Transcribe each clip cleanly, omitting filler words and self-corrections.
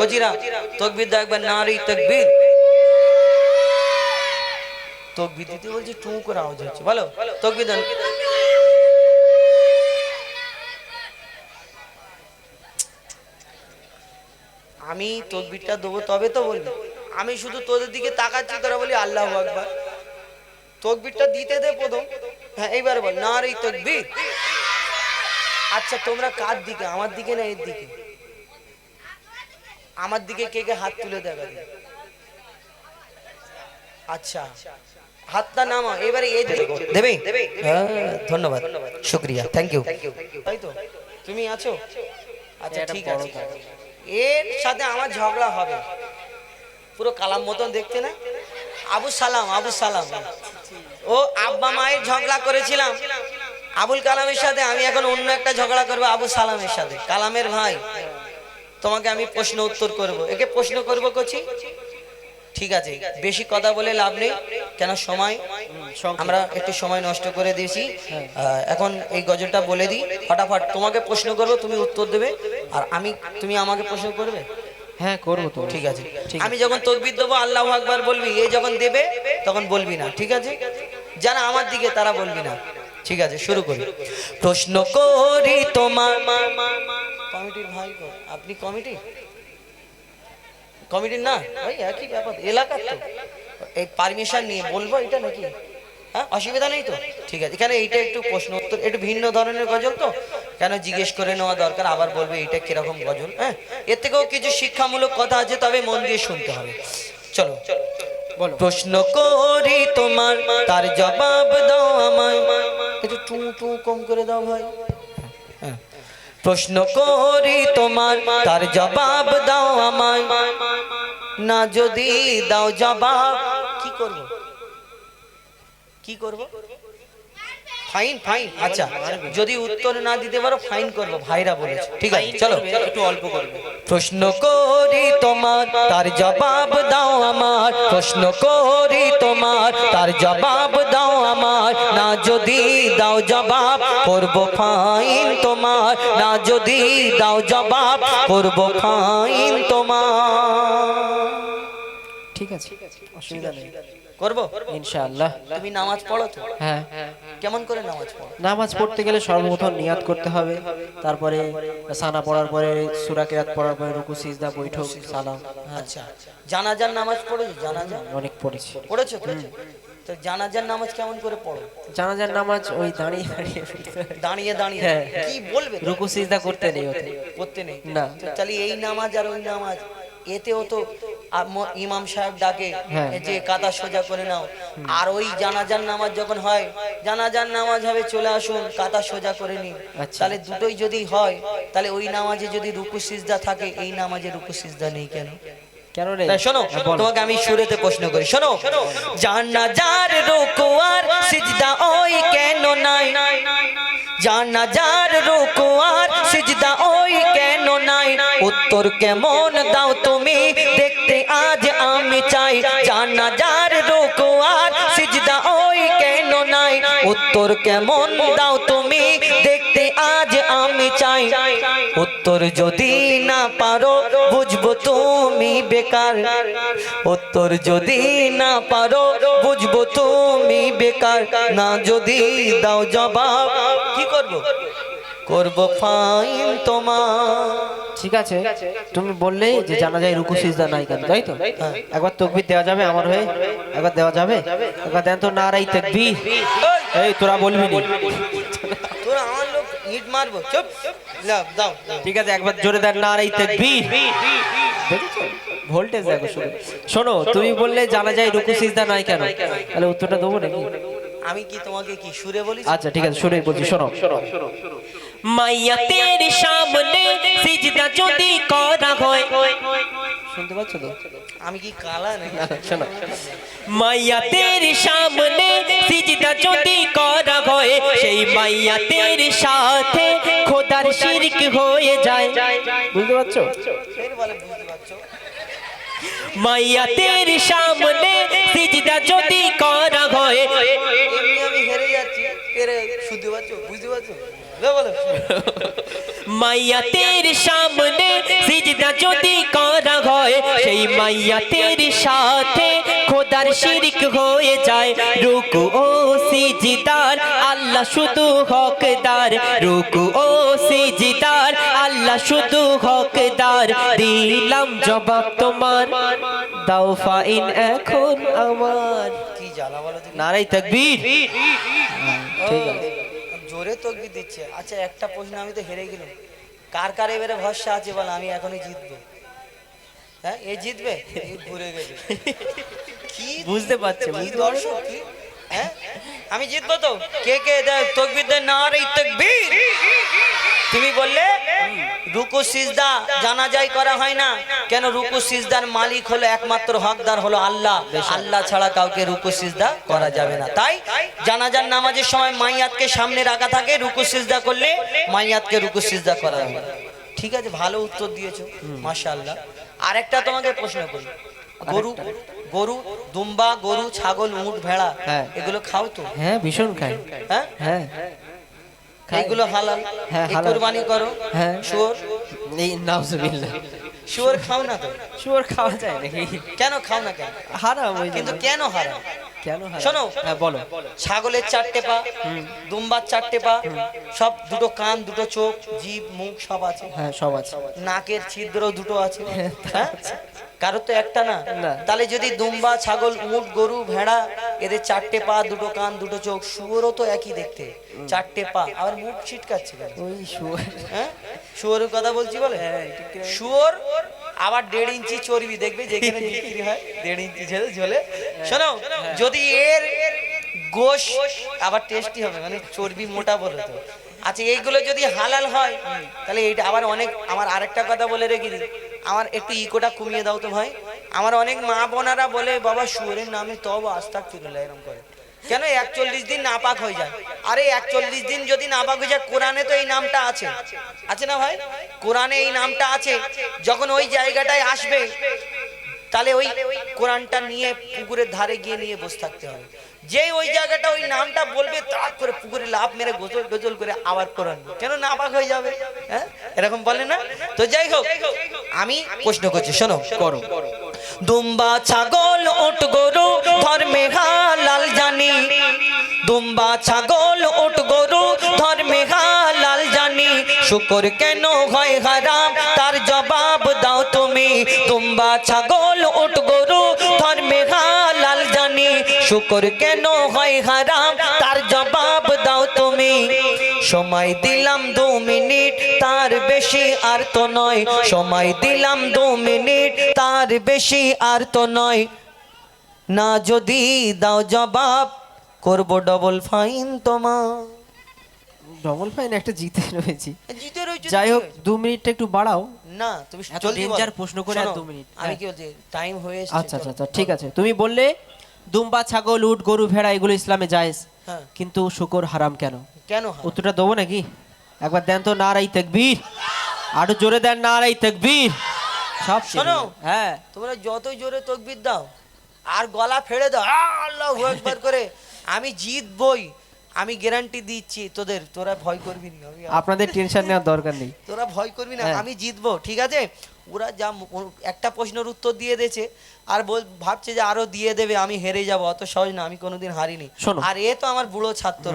ওজিরা তাকবীর দাও একবার, নারী তাকবীর। তাকবীর দিতে বলছি, টু করে আওয়াজ হচ্ছে, বলো তাকবীর দাও। আমি তাকবীরটা দেবো তবে তো বলবি। আমি শুধু তোদের দিকে তাকাচ্ছি, তোরা বলি আল্লাহু আকবার। তাকবীরটা দিতে দে প্রথম। হ্যাঁ এইবার বল, নারী তাকবীর। আচ্ছা তোমরা কার দিকে, আমার দিকে না এর দিকে? আমার দিকে কে কে হাত তুলে দেখা দিন। আচ্ছা হাতটা নামা, এবারে এই দেবে। ধন্যবাদ, শুক্রিয়া, থ্যাংক ইউ। তাই তো তুমি আছো? আচ্ছা ঠিক আছে। এর সাথে আমার ঝগড়া হবে, পুরো কালাম মতন দেখতে না? আবু সালাম, আবু সালাম, ও আব্বা মায়ের ঝগড়া করেছিলাম আবুল কালামের সাথে, আমি এখন অন্য একটা ঝগড়া করবো আবু সালামের সাথে। কালামের ভাই, তোমাকে আমি প্রশ্ন উত্তর করব, একে প্রশ্ন করব করছি, ঠিক আছে? বেশি কথা বলে লাভ নেই, কেন সময় আমরা একটু সময় নষ্ট করে দিয়েছি। এখন এই গজলটা বলে দিই ফটাফট। তোমাকে প্রশ্ন করব, তুমি উত্তর দেবে, আর তুমি আমাকে প্রশ্ন করবে। হ্যাঁ করবো তো, ঠিক আছে। আমি যখন তাকবীর দেবো আল্লাহু আকবার বলবি, এই যখন দেবে তখন বলবি না, ঠিক আছে? যারা আমার দিকে তারা বলবি না, ঠিক আছে? শুরু করি। প্রশ্ন করি তোমার, কমিটির ভাই কো, আপনি কমিটির না? ওই একই ব্যাপার, এলাকার তো। এই পারমিশন নিয়ে বলবো এটা নাকি? হ্যাঁ অসুবিধা নেই তো? ঠিক আছে। এখানে এইটা একটু প্রশ্ন উত্তর, একটু ভিন্ন ধরনের গজল তো, কেন জিজ্ঞেস করে নেওয়া দরকার, আবার বলবে এইটা কিরকম গজল। হ্যাঁ এর থেকেও কিছু শিক্ষামূলক কথা আছে, তবে মন দিয়ে শুনতে হবে। চলো বলো। প্রশ্ন করি তোমার, তার জবাব দাও আমায়। একটু টু টু কম করে দাও ভাই। হ্যাঁ প্রশ্ন করি তোমার, তার জবাব দাও আমায়। না যদি দাও জবাব, কি করব? কি করব? Fine, fine. আচ্ছা যদি উত্তর না দিতে পারো ফাইন করব, ভাইরা বলেছে। ঠিক আছে চলো একটু অল্প করব। প্রশ্ন করি তোমার, তার জবাব দাও আমার। প্রশ্ন করি তোমার, তার জবাব দাও আমার। না যদি দাও জবাব, করব ফাইন তোমার। না যদি দাও জবাব, করব ফাইন তোমার। ঠিক আছে, অসুবিধা নেই, করবো ইনশাআল্লাহ। তুমি নামাজ পড়ো তো? হ্যাঁ। কেমন করে নামাজ পড়ো? নামাজ পড়তে গেলে সর্বপ্রথম নিয়াত করতে হবে, তারপরে সানা পড়ার পরে সূরা কিরাত পড়ার পরে রুকু সিজদা বৈঠক সালাম। আচ্ছা জানাজার নামাজ পড়েছো? জানাজা অনেক পড়েছি। পড়েছো তো? তো জানাজার নামাজ কেমন করে পড়ো? জানাজার নামাজ ওই দাঁড়িয়ে দাঁড়িয়ে দাঁড়িয়ে। হ্যাঁ। কি বলবে? রুকু সিজদা করতে নেই ওতে, করতে নেই না। তো তাহলে এই নামাজ আর ওই নামাজ, এতেও তো ইমাম সাহেব ডাকে যে কাদা সোজা করে নাও, আর ওই জানাজার নামাজ যখন হয়, জানাজার নামাজ হবে চলে আসুন কাদা সোজা করে নিন। তাহলে দুটোই যদি হয়, তাহলে ওই নামাজে যদি রুকু সিজদা থাকে, এই নামাজে রুকু সিজদা নেই কেন? কেন নেই? শোনো তোমাকে আমি সুরেতে প্রশ্ন করি, শোনো। জানাজার রুকু আর সিজদা ওই কেন নাই? জানাজার রুকু আর সিজদা ওই কেন নাই? উত্তর কেমন দাও তুমি, দেখতে আজ আমি চাই। জানাজার রুকু আর সিজদা ওই কেন নাই? উত্তর কেমন দাও তুমি, দেখতে আজ আমি চাই। উত্তর যদি না পারো, বুঝবো তুমি বেকার। উত্তর যদি না পারো, বুঝবো তুমি বেকার। না যদি দাও জবাব, কি করব? করব ফাইন তোমার। ঠিক আছে, তুমি বললেই যে জানাজায় রুকু সিজদা নাই কেন, তাই তো? একবার তাকবীর দেওয়া যাবে আমার হয়ে? একবার দেওয়া যাবে? একবার দেন তো, নারাই তাকবীর। এই তোরা বলবি নি, তোরা আমার লোক ইট মারবো, চুপ দাও। ঠিক আছে একবার জোরে দেন, নারাই তাকবীর। ভোল্টেজ দেখো শুরু। শোনো তুমি বললে জানাজায় রুকু সিজদা নাই কেন, তাহলে উত্তরটা দেবো নাকি? আমি কি তোমাকে কি সুরে বলি? আচ্ছা ঠিক আছে, সুরেই বলছি, শোনো। মাইয়া তের সামনে সিজদা যদি করা হয়, শুনতে পাচ্ছ তো? আমি কি কালা নাকি? শোনো, মাইয়া তের সামনে সিজদা যদি করা হয়, সেই মাইয়া তের সাথে খোদার শিরক হয়ে যায়। বুঝতে পারছো? ফের বলে বুঝতে পারছো? মাইয়া তের সামনে সিজদা যদি করা হয়, এমনি আমি হেরে যাচ্ছি, শুনতে পাচ্ছো? বুঝতে পারছো? বলো। মাইয়াতের সামনে সিজদা যদি করা হয় সেই মাইয়াতের সাথে খোদার শিরক হয়ে যায় রুকু ও সিজদার আল্লাহ শুধু হকদার রুকু ও সিজদার আল্লাহ শুধু হকদার দিলাম জবাব তোমার দাও ফাইন এখন আমার কি জ্বালা বলো দেখি। নারাই তাকবীর ঠিক আছে জোরে তকবীর দিচ্ছে। আচ্ছা একটা প্রশ্ন, আমি তো হেরে গেলাম, কার কার এবারে ভরসা আছে বল আমি এখনই জিতবো? হ্যাঁ এ জিতবে? এ ঘুরে গেছে কি বুঝতে পারছি, কি বুঝতে দর্শক কি? হ্যাঁ আমি জিতবো তো। কে কে দেয় তকবীর দেয় নারে তাকবীর? তুমি বললে রুকু সিজদা জানাজাই করা হয় না কেন? রুকু সিজদার মালিক হলো একমাত্র হকদার হলো আল্লাহ, আল্লাহ ছাড়া কাউকে রুকু সিজদা করা যাবে না। তাই জানাজার নামাজের সময় মাইয়াতকে সামনে রাখা থাকে, রুকু সিজদা করলে মাইয়াতকে রুকু সিজদা করা হবে। ঠিক আছে, ভালো উত্তর দিয়েছো মাশাআল্লাহ। আরেকটা তোমাকে প্রশ্ন করি, গরু গরু দুম্বা গরু ছাগল উট ভেড়া হ্যাঁ। এগুলো খাও তো? হ্যাঁ ভীষণ খাই হ্যাঁ হ্যাঁ এইগুলো হালাল? হ্যাঁ, এই হালাল। কুরবানি করো? হ্যাঁ। শুয়োর এই নাউজুবিল্লাহ শুয়োর খাও না তো? শুয়োর খাওয়া যায় নাকি? কেন খাও না কেন? হারাম ওই কিন্তু কেন হারাম? কেন হারাম? শোনো, হ্যাঁ বলো ছাগলের 4টে পা, দুম্বার 4টে পা, সব দুটো কান দুটো চোখ জিভ মুখ সব আছে, হ্যাঁ সব আছে নাকের ছিদ্র দুটো আছে, হ্যাঁ কারোর তো একটা না। না। তাহলে যদি দুম্বা ছাগল উট গরু ভেড়া এদের 4টে পা দুটো কান দুটো চোখ, শুয়োরও তো একই দেখতে, 4টে পা, আবার মুখ ছিটকাচ্ছে কেন? ওই শুয়োর হ্যাঁ শুয়োরের কথা বলছি বলে। শুয়োর আবার 1.5 ইঞ্চি চর্বি দেখবে যেখানে বিক্রি হয় 1.5 ইঞ্চি ঝোলে। শোনো, যদি এর গোশ আবার টেস্টি হবে, মানে চর্বি মোটা বলে তো। আচ্ছা এইগুলো যদি হালাল হয় তাহলে এইটা আবার অনেক। আমার আরেকটা কথা বলে রেখে দিই, আমার একটু ইকোটা কমিয়ে দাও তো ভাই। আমার অনেক মা বোনারা বলে বাবা শুয়োরের নামে তওবা আস্তাগফিরুল্লাহ এরকম করে কেন? 41 দিন নাপাক হয়ে যায়। আরে 41 দিন যদি নাপাক হয়ে যায়, কোরআনে তো এই নামটা আছে, আছে না ভাই? কোরআনে এই নামটা আছে। যখন ওই জায়গাটায় আসবে তাহলে ওই কোরআনটা নিয়ে পুকুরের ধারে গিয়ে নিয়ে বসে থাকতে হবে। যে ওই জায়গাটা ওই নামটা বলবে তাক করে পুকুরে লাফ মেরে গোসল টোসল করে আবার কোরআন, কেন নাপাক হয়ে যাবে? হ্যাঁ এরকম বলে না তো। যাই হোক, আমি প্রশ্ন করছি, শোনো করো। দুম্বা ছাগল উট গরু ধর্মে হালাল জানি, দুম্বা ছাগল উট গরু ধর্মে হালাল জানি, শুকর কেন হয় হারাম তার জবাব দাও তুমি। দুম্বা ছাগল উট গরু ধর্মে হালাল জানি, শুকর কেন হয় হারাম তার জবাব দাও তুমি। সময় দিলাম 2 মিনিট, তার বেশি আর তো নয়, সময় দিলাম 2 মিনিট, তার বেশি আর তো নয়, না যদি দাও জবাব করব ডবল ফাইন তোমার। ডবল ফাইন একটা জিতে রয়েছি। জিতে রয়েছে। যাই হোক 2 মিনিটটা একটু বাড়াও না তুমি এত জলদি বলো। ডেঞ্জার প্রশ্ন করে আর শোনো, 2 মিনিট। আমি হ্যাঁ। কি বলছি, টাইম হয়ে এসেছে। আচ্ছা আচ্ছা আচ্ছা ঠিক আছে, তুমি বললে দুম্বা ছাগল উট গরু ভেড়া এগুলো ইসলামে জায়েজ, হ্যাঁ কিন্তু শুকর হারাম কেন? কেন হারাম? উত্তরটা দেবো নাকি? একবার দেন তো, নারাই তাকবীর, আরো জোরে দেন নারাই তাকবীর। সব শোনো, হ্যাঁ তোমরা যতই জোরে তকবীর দাও আর গলা ফেড়ে দাও আল্লাহু আকবার করে, আমি জিতবই, আমি গ্যারান্টি দিচ্ছি তোদের। তোরা ভয় করবি না, আপনাদের টেনশন নেওয়ার দরকার নেই। তোরা ভয় করবি না, হ্যাঁ। আমি জিতবো, ঠিক আছে? ওরা যা একটা প্রশ্নের উত্তর দিয়ে দিয়েছে আর ভাবছে যে আরো দিয়ে দেবে, আমি হেরে যাব, অত সহজ না, আমি কোনোদিন হারিনি। শোনো। আর এ তো আমার বুড়ো ছাত্র।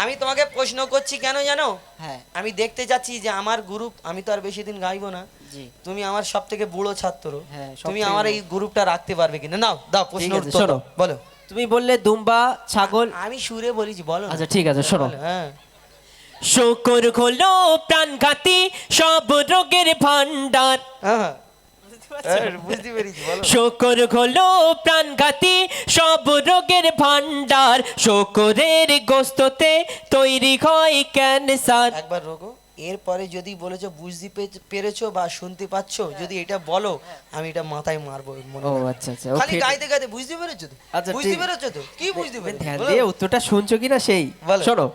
আমি তোমাকে প্রশ্ন করছি কেন জানো? হ্যাঁ আমি দেখতে যাচ্ছি যে আমার গ্রুপ, আমি তো আর বেশি দিন গাইবো না, জি তুমি আমার সব থেকে বুড়ো ছাত্র, হ্যাঁ, তুমি সবথেকে আমার এই গ্রুপটা রাখতে পারবে কিনা? নাও দাও প্রশ্ন ঠিক আছে, উত্তর শোনো। দাও, বলো। তুমি বললে দুম্বা ছাগল, আমি সুরে বলেছি, বলো না। আচ্ছা ঠিক আছে শোনো। বলো, হ্যাঁ শুকর হলো প্রাণঘাতী সব রোগের ভান্ডার, হ্যাঁ বুঝতে পেরেছি, বলো। শুকর হলো প্রাণঘাতী সব রোগের ভান্ডার, শুকরের গোস্ততে তৈরি হয় ক্যান্সার। একবার রোগো, এরপরে যদি বলেছো বুঝতে পেরেছো বা শুনতে পাচ্ছো, যদি এটা বলো আমি এটা মাথায় মারবো মনে ও হয়। আচ্ছা আচ্ছা খালি ওকে, গাইতে গাইতে বুঝতে পেরেছো তো? আচ্ছা, বুঝতে ঠিক। পেরেছো তো? কি বুঝতে পেরেছো? ধ্যান বলো। দিয়ে উত্তরটা শুনছো কিনা সেই বলো। শোনো।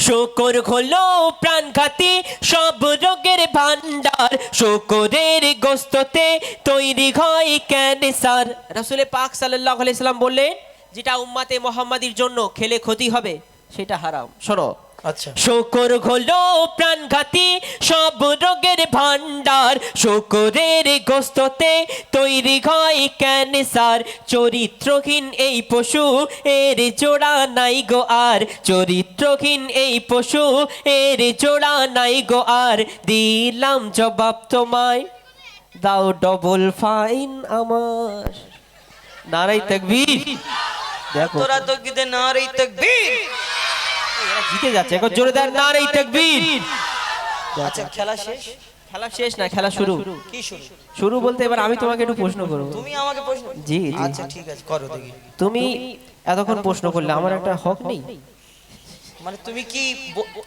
শুকর হলো প্রাণঘাতী সব রোগের ভান্ডার, শুকরের গোস্ততে তৈরি হয় ক্যান্সার। রাসূল পাক সাল্লাল্লাহু আলাইহি সাল্লাম বললেন, যেটা উম্মতে মুহাম্মাদির জন্য খেলে ক্ষতি হবে সেটা হারাম। শোনো, আচ্ছা শুকর হলো প্রাণঘাতী সব রোগের ভান্ডার, শুকরের গোস্ততে তৈরি হয় ক্যান্সার। চরিত্রহীন এই পশু এর জোড়া নাই গো আর, চরিত্রহীন এই পশু এর জোড়া নাই গো আর। দিলাম জবাব তোমায়, দাও ডবল ফাইন আমার। নারাই তাকবীর। দেখো তোরা তকবীরে নারে তাকবীর। এরা জিতে যাচ্ছে, এখন জোরে দেন নারাই তাকবীর। আচ্ছা খেলা শেষ? খেলা শেষ না, খেলা শুরু। কি শুরু? শুরু বলতে এবার আমি তোমাকে একটু প্রশ্ন করব। তুমি আমাকে প্রশ্ন? জি জি। আচ্ছা ঠিক আছে, করো দেখি। তুমি এতক্ষণ প্রশ্ন করলে, আমার একটা হক নেই? মানে তুমি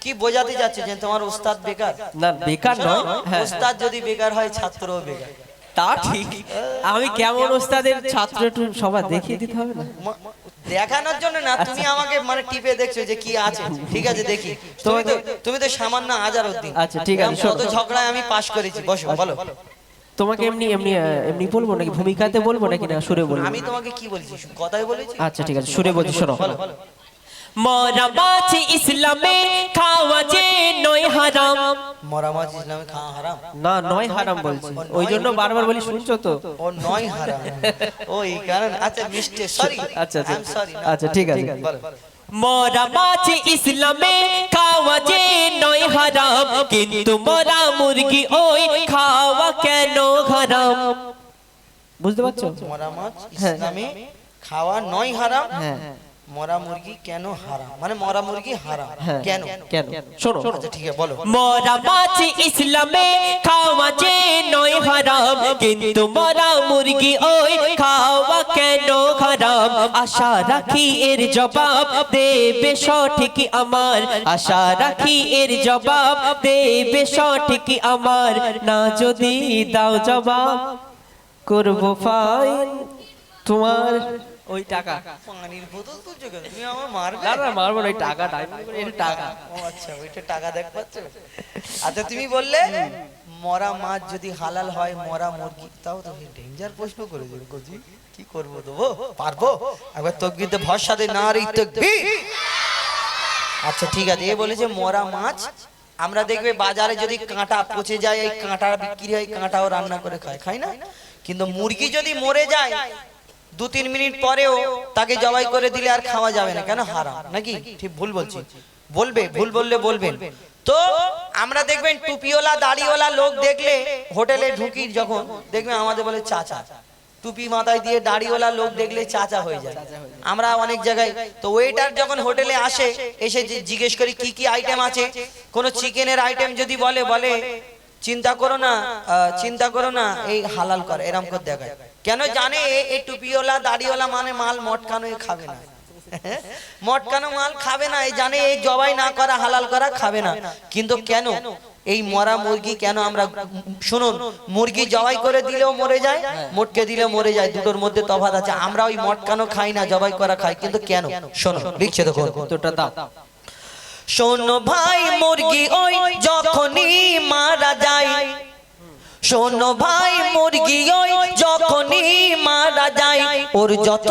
কি বোঝাতে যাচ্ছ যে তোমার ওস্তাদ বেকার? না বেকার নয়, হ্যাঁ ওস্তাদ যদি বেকার হয় ছাত্রও বেকার। তা ঠিক। আমি কেমন ওস্তাদের ছাত্র একটু সবার দেখিয়ে দিতে হবে না? দেখানোর জন্য না, তুমি আমাকে মানে টিপে দেখছো যে কি আছে। ঠিক আছে দেখি। তুমি তো সামান্য আজারউদ্দিন। আচ্ছা ঠিক আছে, কত ঝগড়ায় আমি পাশ করেছি। বসো বলো। তোমাকে এমনি এমনি এমনি বলবো নাকি, ভূমিকাতে বলবো নাকি না সুরে বলবো? আমি তোমাকে কি বলছি? কথাই বলেছি। আচ্ছা ঠিক আছে, সুরে বলছি, শোনো। বলো বলো। মরা মাছ ইসলামে খাওয়া যে নয় হারাম। মরা মাছ ইসলামে খাওয়া হারাম? না নয় হারাম বলছি, ওই জন্য বারবার বলি, শুনছো তো? ও নয় হারাম, ওই কারণ। আচ্ছা মিস্টেক, সরি। আচ্ছা আচ্ছা সরি। আচ্ছা ঠিক আছে। বলো। মরা মাছ ইসলামে খাওয়া যে নয় হারাম, কিন্তু মরা মুরগি ওই খাওয়া কেন হারাম? বুঝতে পারছো? মরা মাছ ইসলামে খাওয়া নয় হারাম, হ্যাঁ মরা মুরগি কেন হারাম? মানে মরা মুরগি হারাম হ্যাঁ। কেন? কেন শোনো। আচ্ছা ঠিক আছে বলো। মরা মাছ ইসলামে খাওয়া যে নয় হারাম, কিন্তু মরা মুরগি ওই খাওয়া কেন হারাম? আশা রাখি এর জবাব দেবে সঠিক আমার, আশা রাখি এর জবাব দেবে সঠিক আমার। না যদি দাও জবাব করবো ফাইন তোমার ওই টাকা। পানির বোতল তুলছো কেন? তুমি আমার মারবে? না না মারবো না, ওই টাকাটা এটা টাকা। ও আচ্ছা, ওইটা টাকা দেখ পাচ্ছ। আচ্ছা তুমি বললে মরা মাছ যদি হালাল হয়, মরা মুরগি, তাও তুমি ডেঞ্জার প্রশ্ন করে দিলে কোজি। কি করবো, দেবো? পারবো? একবার তকবীরতে ভরসা দে, নারী তাকবীর। আচ্ছা ঠিক আছে, এ বলেছে মরা মাছ। আমরা দেখবে বাজারে যদি কাঁটা পচে যায়, এই কাঁটা বিক্রি হয়, কাঁটাও রান্না করে খায় না? কিন্তু মুরগি যদি মরে যায় 2-3 মিনিট পরেও তাকে জবাই করে দিলে আর খাওয়া যাবে না, কেন? হারাম নাকি? ঠিক ভুল বলছি? বলবে, ভুল বললে বলবেন। তো আমরা দেখবেন টুপিওয়ালা দাড়িওয়ালা লোক দেখলে হোটেলে ঢুকি যখন দেখবেন আমাদের বলে চাচা। টুপি মাথায় দিয়ে দাড়িওয়ালা লোক দেখলে চাচা হয়ে যায়। আমরা অনেক জায়গায় তো ওয়েটার যখন হোটেলে আসে, এসে জিজ্ঞেস করি কি কি আইটেম আছে। কোনো চিকেনের আইটেম যদি বলে চিন্তা করো না এই হালাল করে, এরকম করে দেখায়। কেন জানে? এই টুপিওয়ালা দাড়িওয়ালা মানে মাল মটকানো খাবে না, মটকানো মাল খাবে না। এই জানে এই জবাই না করা হালাল করা খাবে না। কিন্তু কেন এই মরা মুরগি কেন আমরা? শুনুন, মুরগি জবাই করে দিলেও মরে যায়, মটকে দিলেও মরে যায়, দুটোর মধ্যে তফাৎ আছে। আমরা ওই মটকানো খাই না, জবাই করা খাই। কিন্তু কেন? শোনো, লিখছে দেখো উত্তরটা দাও। শোনো ভাই, মুরগি ওই যখনই মারা যায়, শোনো ভাই, মুরগি ওই যখনই মারা যায়, ওর যত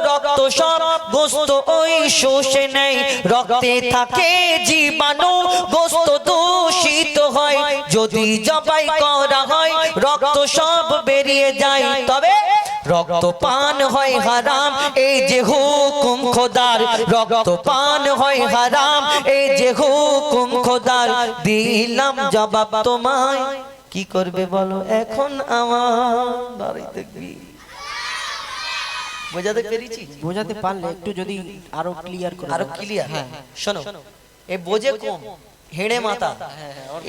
রক্ত সব গোস্ত ওই শুষে নেয়। রক্তে থাকে জীবাণু, গোস্ত দূষিত হয়। যদি জবাই করা হয়, রক্ত সব বেরিয়ে যায়। তবে রক্ত পান হয় হারাম, এই যে হুকুম খোদার। রক্ত পান হয় হারাম, এই যে হুকুম খোদার। দিলাম জবাব তোমায়, কি করবে বলো এখন আমার? বোঝাতে পেরেছি? বোঝাতে পারলে একটু যদি আরো ক্লিয়ার করে। আরো ক্লিয়ার? শোনো, এ বোঝে কম, হেড়ে মাথা।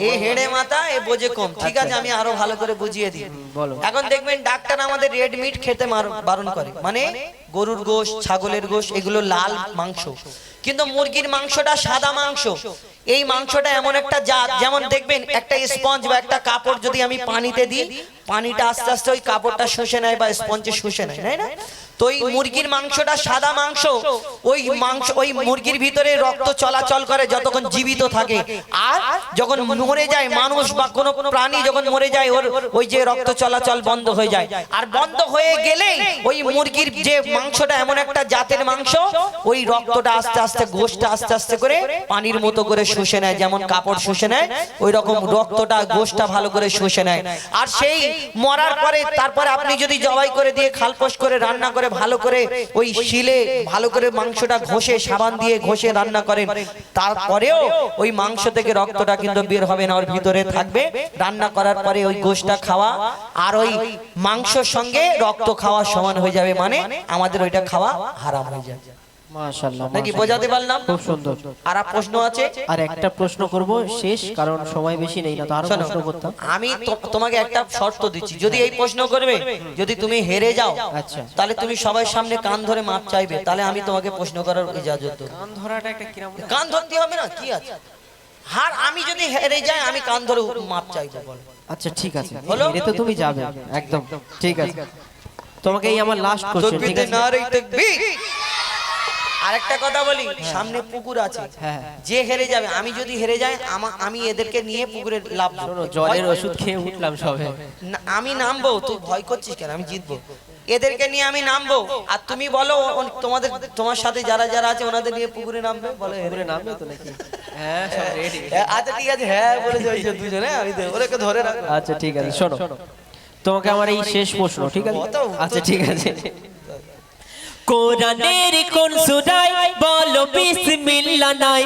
এই হেড়ে মাথা, এ বোঝে কম। ঠিক আছে, আমি আরো ভালো করে বুঝিয়ে দিই। বলো। এখন দেখবেন ডাক্তার আমাদের রেড মিট খেতে বারণ করে, মানে গরুর গোশত, ছাগলের গোশত, এগুলো লাল মাংস। কিন্তু মুরগির মাংসটা সাদা মাংস। এই মাংসটা এমন একটা জাত, যেমন দেখবেন একটা স্পঞ্জ বা একটা কাপড় যদি আমি পানিতে দিই, পানিটা আস্তে আস্তে ওই কাপড়টা শুষে নেয় বা স্পঞ্জে শুষে নেয়, তাই না? তো ওই মুরগির মাংসটা সাদা মাংস, ওই মুরগির ভিতরে রক্ত চলাচল করে যতক্ষণ জীবিত থাকে, আর যখন মরে যায় মানুষ বা কোনো প্রাণী যখন মরে যায় ওর ওই যে রক্ত চলাচল বন্ধ হয়ে যায়। আর বন্ধ হয়ে গেলেই ওই মুরগির যে মাংসটা এমন একটা জাতের মাংস, ওই রক্তটা আস্তে আস্তে গোশটা আস্তে আস্তে করে পানির মতো করে শুষে নেয়, যেমন কাপড় শুষে নেয় ওই রকম রক্তটা গোশটা ভালো করে শুষে নেয়। আর সেই মরার পরে তারপরে আপনি যদি জবাই করে দিয়ে খালপোষ করে রান্না করে ভালো করে ওই শিলে ভালো করে মাংসটা ঘষে সাবান দিয়ে ঘষে রান্না করেন, তারপরেও ওই মাংস থেকে রক্তটা কিন্তু বের হবে না, ওর ভিতরে থাকবে। রান্না করার পরে ওই গোশটা খাওয়া আর ওই মাংসর সঙ্গে রক্ত খাওয়া সমান হয়ে যাবে, মানে আমাদের ওইটা খাওয়া হারাম হয়ে যায়। মাশাআল্লাহ, নাকি বোঝাতে পারলাম? খুব সুন্দর। আর প্রশ্ন আছে? আর একটা প্রশ্ন করব শেষ, কারণ সময় বেশি নেই, না তো আরো প্রশ্ন করতাম। আমি তোমাকে একটা শর্ত দিচ্ছি, যদি এই প্রশ্ন করবে, যদি তুমি হেরে যাও, আচ্ছা, তাহলে তুমি সবার সামনে কান ধরে মাপ চাইবে, তাহলে আমি তোমাকে প্রশ্ন করার ইজাজত দেব। কান ধরাটা একটা কিরকম? কান ধরতে হবে না, কি আছে? হার আমি যদি হেরে যাই আমি কান ধরে মাপ চাইবো, বলো। আচ্ছা ঠিক আছে, হলো? হেরে তো তুমি যাবে একদম, ঠিক আছে। তোমাকে এই আমার লাস্ট কোশ্চেন, ঠিক তাকবীর আছে? নারে তাকবীর। আরেকটা কথা বলি, সামনে পুকুর আছে, হ্যাঁ, যে হেরে যাবে, আমি যদি হেরে যাই আমি এদেরকে নিয়ে পুকুরে লাভ শোনো, জলের ওষুধ খেয়ে উঠলাম সবে। আমি নামবো, তুই ভয় করছিস কেন? আমি জিতবো, এদেরকে নিয়ে আমি নামবো, আর তুমি বলো তোমার সাথে যারা যারা আছে ওনাদের নিয়ে পুকুরে নামবে, বলো পুকুরে নামবে তো নাকি? হ্যাঁ, সব রেডি। আচ্ছা ঠিক আছে, হ্যাঁ বলে যাইছো দুজনে, আমি ওদেরকে ধরে রাখবো। আচ্ছা ঠিক আছে, শোনো, তোমাকে আমার এই শেষ প্রশ্ন, ঠিক আছে? আচ্ছা ঠিক আছে। কোরআনের কোন সূরায় বলো বিসমিল্লাহ নাই?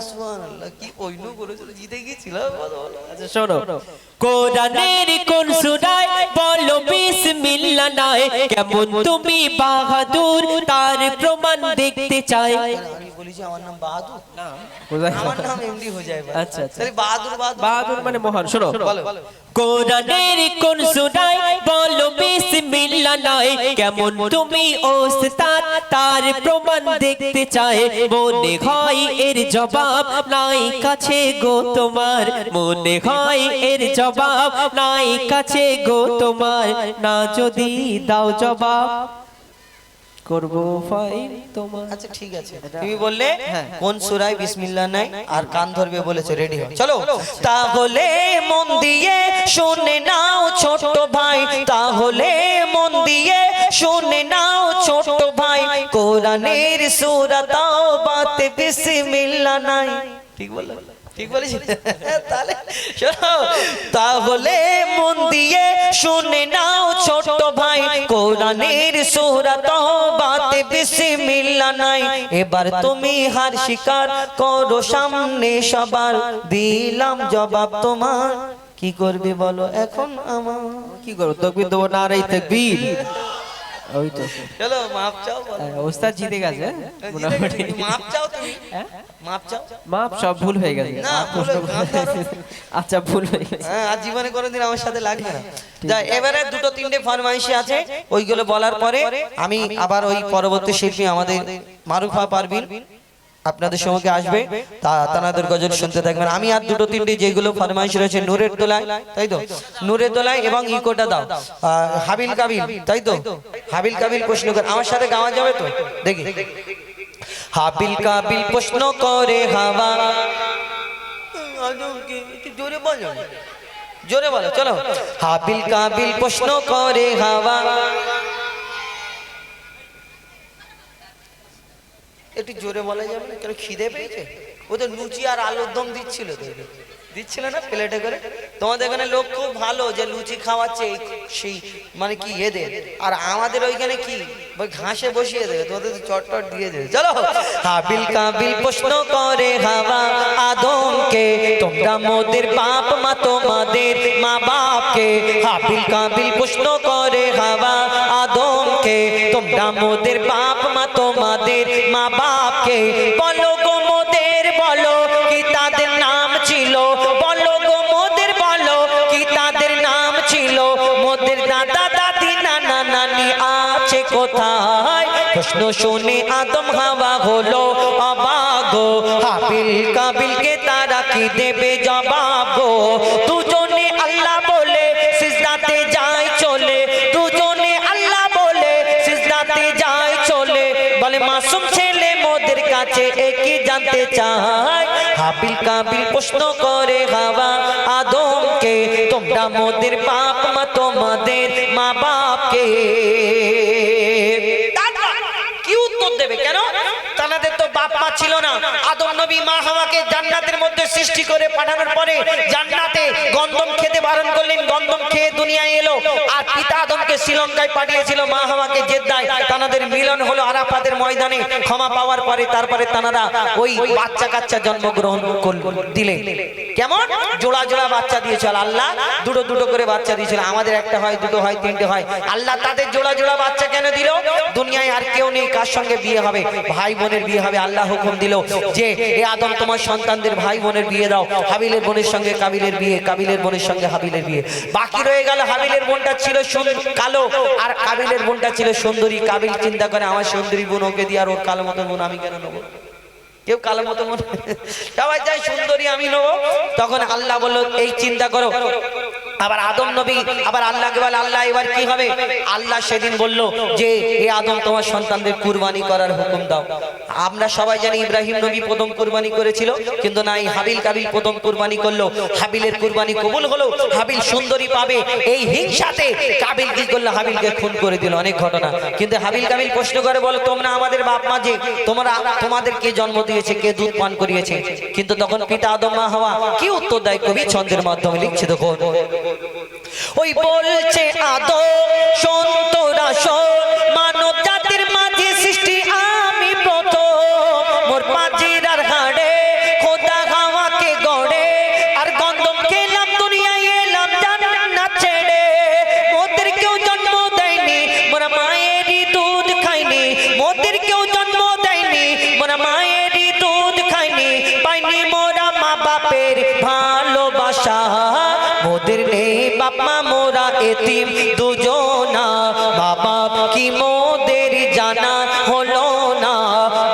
সুবহানাল্লাহ, কি পয়নু করেছিল, জিতে গিয়েছিলাম। আচ্ছা শোনো, কোরআনের কোন সূরায় বলো বিসমিল্লাহ নাই? কেমন তুমি বাহাদুর তার প্রমাণ দেখতে চাই। আমি বলি যে আমার নাম বাহাদুর, না, আমার নাম এমডি হয়ে যায়। আচ্ছা আচ্ছা, তাহলে বাহাদুর বাহাদুর মানে মহান। শোনো, বলো। কোরআনের কোন সূরায় বলো বিসমিল্লাহ নাই? কেমন তুমি ওস্তাদ তার প্রমাণ দেখতে চাই। মনে হয় এর জবাব নাই কাছে গো তোমার, মনে হয় এর জবাব নাই কাছে গো তোমার। না যদি দাও জবাব করবো ফাইন তোমার। আচ্ছা ঠিক আছে, তুমি বললে কোন সূরায় বিসমিল্লাহ নাই আর কান ধরবে বলেছো, রেডি হও, চলো। তাহলে মন দিয়ে শুনে নাও ছোট ভাই, তাহলে মন দিয়ে শুনে নাও ছোট ভাই, কোরআনের সূরা তাওবাতে বিসমিল্লাহ নাই। ঠিক বললাম? ঠিক বলেছি? তাহলে শোনো, তাহলে মন দিয়ে শুনে নাও ছোট ভাই, কোরআনের সূরা তাওবাতে বিসমিল্লাহ নাই। এবার তুমি হার স্বীকার করো সামনে সবার, দিলাম জবাব তোমার, কি করবে বলো এখন আমার? কি করো, তাকবীর দেবো না? আর এই তাকবীর, ওই তো চলো মাপ চাও, ওস্তাদ জিতে গেছে মোটামুটি। মাপ চাও তুমি, মাপ চাও। মাপ সব ভুল হয়ে গেছে। না, আচ্ছা ভুল হয়ে গেছে, হ্যাঁ, আর জীবনে কোনোদিন আমার সাথে লাগবে না। যাই, এবারে দুটো তিনটে ফরমাইশি আছে, ওইগুলো বলার পরে আমি আবার ওই পরবর্তী শিল্পী আমাদের মারুফা পারভিন আপনাদের সঙ্গে আসবে, তানাদের গজল শুনতে থাকবেন। আমি আর দুটো তিনটে যেগুলো ফরমাইশ রয়েছে, নূরের দোলায়, তাই তো, নূরের দোলায় এবং ইকোটা দাও, হাবিল কাবিল, তাই তো, হাবিল কাবিল প্রশ্ন করে আমার সাথে গাওয়া যাবে তো? দেখি, হাবিল কাবিল প্রশ্ন করে হাওয়া, জোরে বলো, জোরে বলো, চলো। হাবিল কাবিল প্রশ্ন করে হাওয়া, একটু জোরে বলা যাবে না? কেন খিদে পেয়েছে? ও তো লুচি আর আলুর দম দিচ্ছিল, দিচ্ছিল না প্লেটে করে? তোমাদের এখানে লোক খুব ভালো যে লুচি খাওয়াচ্ছে, সেই মানে কি এদের, আর আমাদের ওইখানে কি ওই ঘাসে বসিয়ে দেবে, তোমাদের চটটট দিয়ে দেবে। চলো, হাবিল কাবিল প্রশ্ন করে হাওয়া আদমকে, তোমরা মোদের বাপ মা তোমাদের মা বাপকে। হাবিল কাবিল প্রশ্ন করে হাওয়া আদমকে, তোমরা মোদের বাপ মা তোমাদের মা বাপকে। বলো গো মোদের, বলো কি তাদের নাম ছিল, বলো গো মোদের, বলো কি তাদের নাম ছিল। মোদের দাদা দাদি নানা নানি আছে কোথায়? প্রশ্ন শুনে আদম হাওয়া হলো অবাক গো, হাবিল কাবিলকে তারা কি দেবে জবাব গো। দুজনে আল্লাহ বলে সিজদাতে যায় চলে, দুজনে আল্লাহ বলে সিজদাতে কাছে কি জানতে চায় হাবিল কাবিল প্রশ্ন করে হাওয়া আদমকে তোমরা মোদের বাপ মা তোমাদের মা বাপকে কি উত্তর দেবে কেন তাদের তো বাপ মা ছিল না আদম নবী মা হাওয়াকে জান্নাতের মধ্যে সৃষ্টি করে পাঠানোর পরে জান্নাতে গন্ধম খেতে বারণ করলেন গন্ধম খেয়ে দুনিয়ায় এলো আর পিতা আদমকে শ্রীলঙ্কায় পাঠিয়েছিল মা হাওয়াকে জেদ্দায় তাদের মিলন হলো আরাফাতের ময়দানে ক্ষমা পাওয়ার পরে তারপরে তারা ওই বাচ্চা কাচ্চা জন্মগ্রহণ দিলেন কেমন জোড়া জোড়া বাচ্চা দিয়েছিল আল্লাহ দুটো দুটো করে বাচ্চা দিয়েছিল আমাদের একটা হয় দুটো হয় তিনটে হয় আল্লাহ তাদের জোড়া জোড়া বাচ্চা কেন দিল দুনিয়ায় আর কেউ নেই কার সঙ্গে বিয়ে হবে ভাই বোনের বিয়ে হবে আল্লাহ হুকুম দিল যে এ আদম তোমার সন্তানদের ভাই বোনের বিয়ে দাও হাবিলের বোনের সঙ্গে কাবিলের বিয়ে কাবিলের বোনের সঙ্গে হাবিলের বিয়ে বাকি রয়ে গেল হাবিলের বোনটা ছিল কালো আর কাবিলের বোনটা ছিল সুন্দরী কাবিল চিন্তা করে আমার সুন্দরী বোন ওকে দিয়ে আর ওর কালো মতো বোন আমি কেন নেবো কেউ কালো মতো বোন সবাই চাই সুন্দরী আমি নেবো তখন আল্লাহ বলল এই চিন্তা করো আবার আদম নবী আবার আল্লাহকে বলে আল্লাহ এবার কি হবে আল্লাহ সেদিন বলল যে এ আদম তোমার সন্তানদের কুরবানি করার হুকুম দাও আমরা সবাই জানি ইব্রাহিম নবী প্রথম কুরবানি করেছিল কিন্তু না এই হাবিল কাবিল প্রথম কুরবানি করলো হাবিলের কুরবানি কবুল হলো হাবিল সুন্দরী পাবে এই হিংসাতে কাবিল কি করলো হাবিলকে খুন করে দিল অনেক ঘটনা কিন্তু হাবিল কাবিল প্রশ্ন করে বলো তোমরা আমাদের বাপ মা যে তোমাদের কে জন্ম দিয়েছে কে দুধ পান করিয়েছে কিন্তু তখন পিতা আদম মা হাওয়া কি উত্তর দেয় কবি ছন্দের মাধ্যমে লিখছে দেখো ওই বলছে আদম শোন তোরা শোন মানব জাতির মাঝে সৃষ্টি আমি প্রথম মোর পাজিরার হাড়ে খোদা হাওয়াকে গড়ে আর গন্ধম খেলাম দুনিয়ায় এলাম জান্নাত ছেড়ে মোদের কেউ জন্ম দেয়নি মোরা মায়েরই দুধ খাইনি মোদের কেউ জন্ম দেয়নি মোরা মায়েরই দুধ খাইনি পাইনি মোরা মা বাপের ভালোবাসা মোদের নেই বাপ মা মোরা এতিম দুজনা বাবা কি মোদের জানা হলো না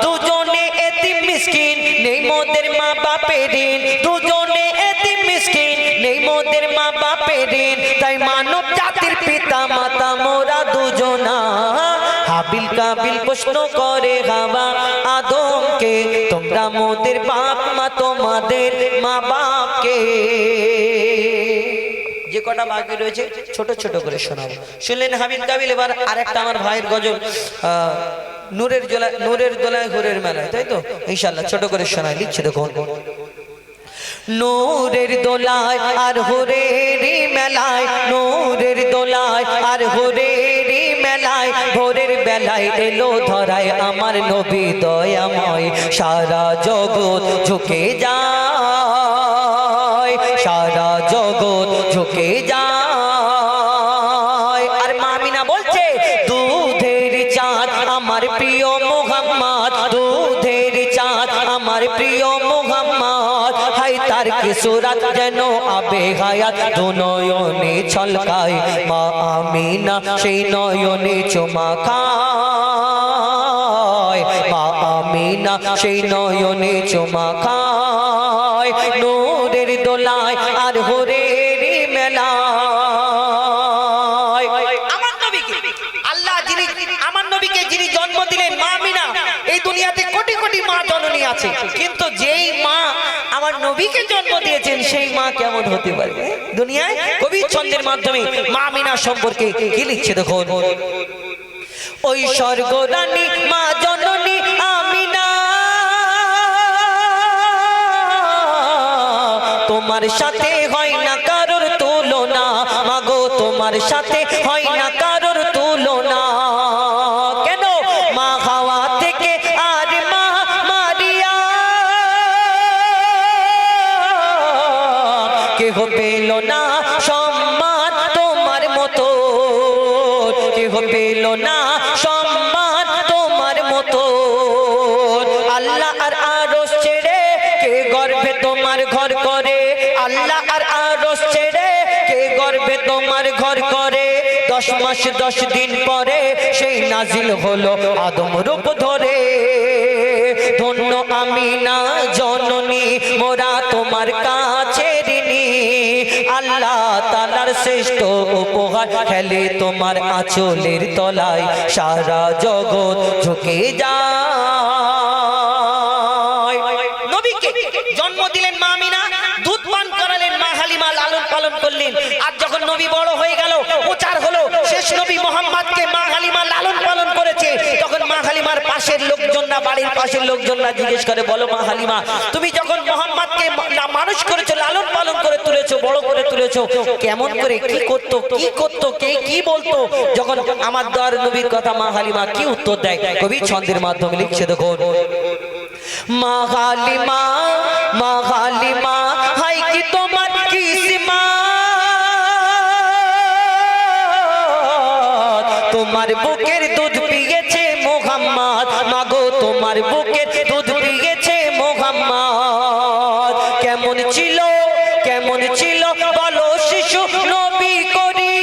দুজনে এতিম মিসকিন নেই মোদের মা বাপের ঋণ দুজনে এতিম মিসকিন নেই মোদের মা বাপের ঋণ তাই মানব জাতির পিতা মাতা মোরা দুজনা হাবিল কাবিল প্রশ্ন করে হাওয়া আদমকে তোমরা মোদের বাপ মা তোমাদের মা বাপকে যে কটা বাকি রয়েছে ছোট ছোট করে শোনাবো শুনলেন হাবিল কাবিল এবার আরেকটা আমার ভাইয়ের গজল নূরের দোলায় ঘুরের মেলায় তাই তো ইনশাআল্লাহ ছোট করে শোনাই লিখছে দেখুন নূরের দোলায় আর হুরের মেলায় নূরের দোলায় আর হুরের মেলায় ভোরের বেলায় এলো ধরায় আমার নবী দয়াময় সারা জগৎ ঝুঁকে যায় সারা জগৎ ঝুঁকে যায় আর মা আমিনা বলছে দুধের চাঁদ আমার প্রিয় মুহাম্মদ দুধের চাঁদ আমার প্রিয় মুহাম্মদ হাই তার কি সুরাত যেন আবে হায়াত দু নয়নে ছলকায় মা আমিনা সেই নয়নে চুমা খায় মা আমিনা সেই নয়নে চুমা খায় নূরের দোলায় আর হুরের মেলায় আমার নবীকে আল্লাহ যিনি আমার নবীকে যিনি জন্ম দিলেন মা আমিনা এই দুনিয়াতে কোটি কোটি মা জননী আছে কিন্তু যেই মা আমার নবীকে জন্ম দিয়েছেন সেই মা কেমন হতে পারে দুনিয়ায় কবি ছন্দের মাধ্যমে মা আমিনা সম্পর্কে কি লিখছে দেখুন ওই স্বর্গ রানী মা জননী আমিনা তোমার সাথে হয় না কারোর তুলনা মাগো তোমার সাথে হয় না কারোর তুলনা কেন মা হাওয়া থেকে আর মা মারিয়া কেহ পেল না সম্মান তোমার মতো কেহ পেল না সম্মান তোমার মতো আল্লাহ আর আরশ ছেড়ে কে গর্ভে তোমার ঘর করে আল্লাহ আর আরশ ছেড়ে কে গর্ভে তোমার ঘর করে 10 মাস 10 দিন পরে সেই নাজিল হলো আদম রূপ ধরে ধন্য আমিনা জননী মোরা তোমার কাছে ঋণী আল্লাহ তাআলার শ্রেষ্ঠ উপহার খেলে তোমার আঁচলের তলায় সারা জগৎ ঝুঁকে যায় নবী বড় হয়ে গেল, প্রচার হলো, শেষ নবী মোহাম্মদকে মা হালিমা লালন পালন করেছে, তখন মা হালিমার পাশের লোকজনরা, বাড়ির পাশের লোকজনরা জিজ্ঞেস করে, বলো মা হালিমা, তুমি যখন মোহাম্মদকে মানুষ করেছো, লালন পালন করে তুলেছো, বড় করে তুলেছো, কেমন করে, কি করতো, কে কি বলতো? যখন আমার দয়ার নবীর কথা মা হালিমা কি উত্তর দেয়, কবি ছন্দের মাধ্যমে লিখছে, দেখো, মা হালিমা, মা হালিমা, হাই কি তোমার কিসমা, তোমার বুকের দুধ পিয়েছে মোহাম্মদ, মাগো তোমার বুকের দুধ পিয়েছে মোহাম্মদ। কেমন ছিল, কেমন ছিল বলো শিশু নবী করি,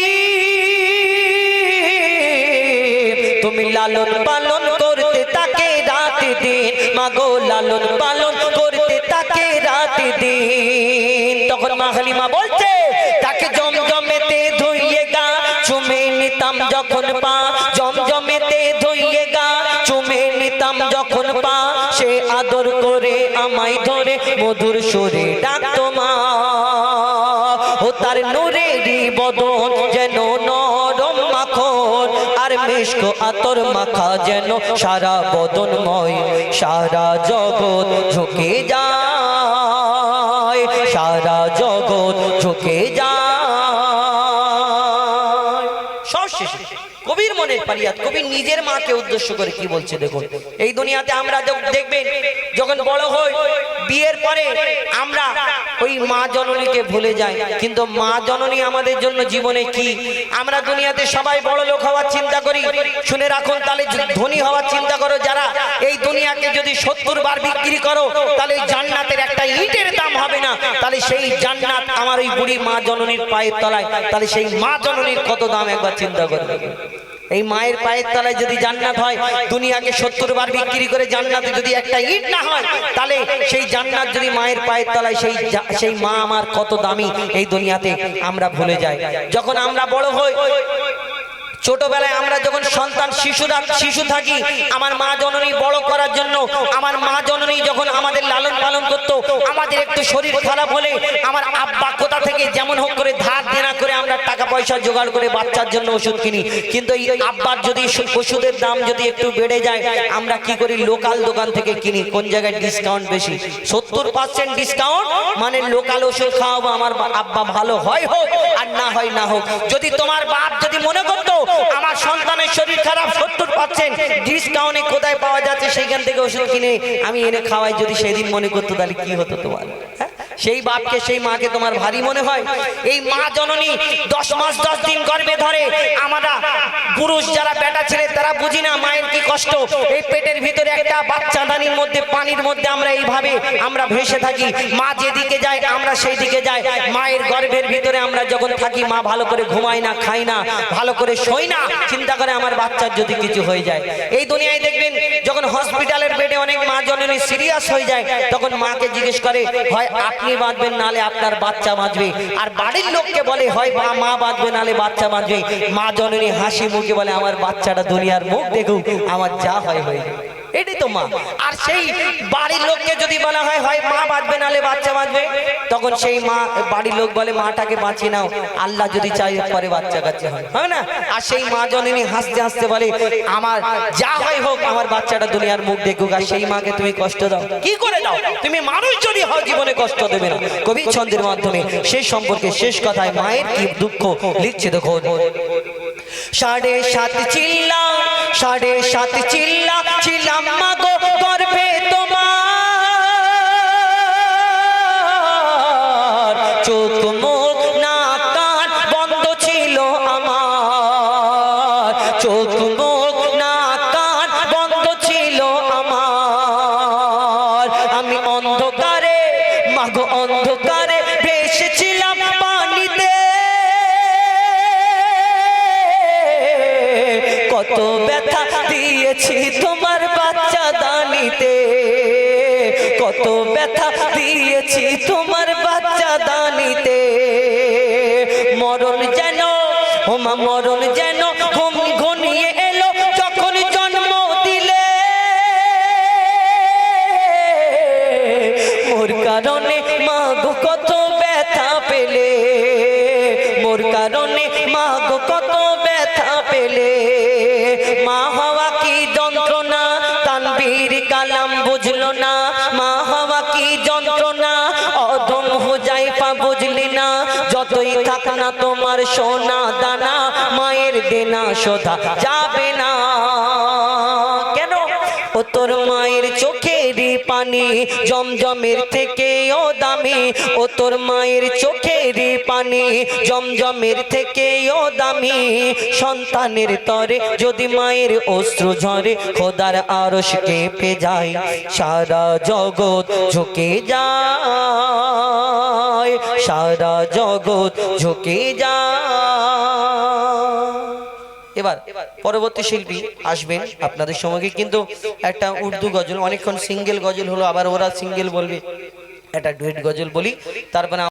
তুমি লালন পালন করতে তাকে রাত দিন, মাগো লালন পালন করতে তাকে রাত দিন। তখন মা হালিমা বলছে, তাকে জমজমেতে ধুইয়ে গা চুমে নিতাম যখন পা, জমজমেতে ধুইয়ে গা চুমে নিতাম যখন পা, সে আদর করে আমায় ধরে মধুর সুরে ডাকতো মা, ও তার নূরেরই বদন যেন নরম মাখন, আর মিষ্ক আতর মাখা যেন সারা বদনময়, সারা জগৎ ঝুঁকে যায়, সারা জগৎ ঝুঁকে যায়। সব শেষ। কবির মনের ফারিয়াদ, কবির নিজের মাকে উদ্দেশ্য করে কি বলছে দেখুন। এই দুনিয়াতে আমরা দেখবেন যখন বড় হই, বিয়ের পরে আমরা ওই মা জননীকে ভুলে যাই, কিন্তু মা জননী আমাদের জন্য জীবনে কি। আমরা দুনিয়াতে সবাই বড় লোক হওয়ার চিন্তা করি, শুনে রাখুন, তাহলে ধনী হওয়ার চিন্তা করো যারা, এই দুনিয়াকে যদি 70 বার বিক্রি করো তাহলে জান্নাতের একটা ইটের দাম হবে না, তাহলে সেই জান্নাত আমার ওই বুড়ি মা জননীর পায়ের তলায়, তাহলে সেই মা জননীর কত দাম একবার চিন্তা করে। এই মায়ের পায়ের তলায় যদি জান্নাত হয়, দুনিয়াকে 70 বার বিক্রি করে জান্নাতে যদি একটা ইট না হয়, তাহলে সেই জান্নাত যদি মায়ের পায়ের তলায়, সেই মা আমার কত দামি এই দুনিয়াতে আমরা ভুলে যাই। যখন আমরা বড় হই, ছোটবেলায় আমরা যখন সন্তান শিশু থাকি, আমার মা জননী বড় করার জন্য, আমার মা জননী যখন আমাদের লালন পালন করতো, আমাদের একটু শরীর খারাপ হলে আমার আব্বা কোথা থেকে যেমন হোক করে ধার দেনা করে আমরা টাকা পয়সা জোগাড় করে বাচ্চার জন্য ওষুধ কিনি, কিন্তু এই আব্বার যদি ওষুধের দাম যদি একটু বেড়ে যায়, আমরা কি করি, লোকাল দোকান থেকে কিনি। কোন জায়গায় ডিসকাউন্ট বেশি, 70% ডিসকাউন্ট, মানে লোকাল ওষুধ খাওয়াবো, আমার আব্বা ভালো হয় হোক আর না হয় না হোক। যদি তোমার বাপ যদি মনে করতো আমার সন্তানের শরীর খারাপ, 70% ডিসকাউন্টে কোথায় পাওয়া যাচ্ছে সেইখান থেকে ওষুধ কিনে আমি এনে খাওয়াই, যদি সেদিন মনে করতো, তাহলে কি হতো তোমার? সেই বাপকে সেই মাকে তোমার ভারী মনে হয়? এই মা জননী 10 মাস 10 দিন গর্ভে ধরে, আমরা পুরুষ যারা বেটা ছেলে তারা বুঝি না মায়ের কি কষ্ট। এই পেটের ভিতরে একটা বাচ্চা দানির মধ্যে, পানির মধ্যে আমরা এইভাবে আমরা ভেসে থাকি, মা যেদিকে যায় আমরা সেই দিকে যাই। মায়ের গর্ভের ভিতরে আমরা যখন থাকি, মা ভালো করে ঘুমায় না, খায় না, ভালো করে শোয় না, চিন্তা করে আমার বাচ্চার যদি কিছু হয়ে যায়। এই দুনিয়ায় দেখবেন যখন হসপিটালের বেডে অনেক মা জননী সিরিয়াস হয়ে যায়, তখন মাকে জিজ্ঞেস করে, হয় আপনি বাঁচবেন নালে আপনার বাচ্চা বাঁচবে, আর বাড়ির লোককে বলে হয় মা বাঁচবে নালে বাচ্চা বাঁচবে। মা জননী হাসি মুখে বলে, আমার বাচ্চাটা দুনিয়ার মুখ দেখুক, আমার যা হয় হয়ে যায়। এটাই তো মা। আর সেই বাড়ির লোককে যদি বলা হয় হয় মা বাঁচবে নালে বাচ্চা বাঁচবে, তখন সেই মা বাড়ির লোক বলে মাটাকে বাঁচিয়ে নাও, আল্লাহ যদি চাই পরে বাচ্চা কাচ্চা হয়, হয় না? আর সেই মা জননী হাসতে হাসতে বলে, আমার যা হয় হোক, আমার বাচ্চাটা দুনিয়ার মুখ দেখুক। আর সেই মাকে তুমি কষ্ট দাও, কি করে দাও? তুমি মানুষ যদি হও জীবনে কষ্ট দেবে না। কবি ছন্দের মাধ্যমে সেই সম্পর্কে শেষ কথায় মায়ের কি দুঃখ লিখছে দেখো। 7.5 চিল্লা, 7.5 চিল্লা ছিলাম মাগো গর্ভে তোমার, চোখ মুখ নাক কান বন্ধ ছিল আমার, চোখ মুখ নাক কান বন্ধ ছিল আমার। আমি অন্ধকারে মাগো অন্ধকারে ভেসেছিলাম পানিতে, কত ব্যথা দিয়েছি তোমার বাচ্চা দানিতে, কত ব্যথা দিয়েছি তোমার বাচ্চা দানিতে। মরণ যেন ওমা মরণ যেন ঘুম ঘনিয়ে এলো যখন জন্ম দিলে, মোর কারণে মা গো কত ব্যথা পেলে, মোর কারণে মা গো কত ব্যথা পেলে, মা হওয়া কি যন্ত্রণা তানবীর কালাম বুঝলো না, মা হওয়া কি যন্ত্রণা অদম হুজাইফা বুঝলি না, যতই থাক না তোমার সোনা দানা মায়ের দেনা শোধা যাবে না। কেন? ও তোর মায়ের চোখের পানি জমজমের থেকে ও দামি, ও তোর মায়ের চোখের পানি জমজমের থেকে ও দামি, সন্তানের তরে যদি মায়ের অশ্রু ঝরে খোদার আরশ কেঁপে যায়, সারা জগৎ ঝুঁকে যায়, সারা জগৎ ঝুঁকে যায়। এবার পরবর্তী শিল্পী আসবেন আপনাদের সঙ্গে, কিন্তু একটা উর্দু গজল, অনেকক্ষণ সিঙ্গেল গজল হলো, আবার ওরা সিঙ্গেল বলবে, একটা ডুয়েট গজল বলি, তারপরে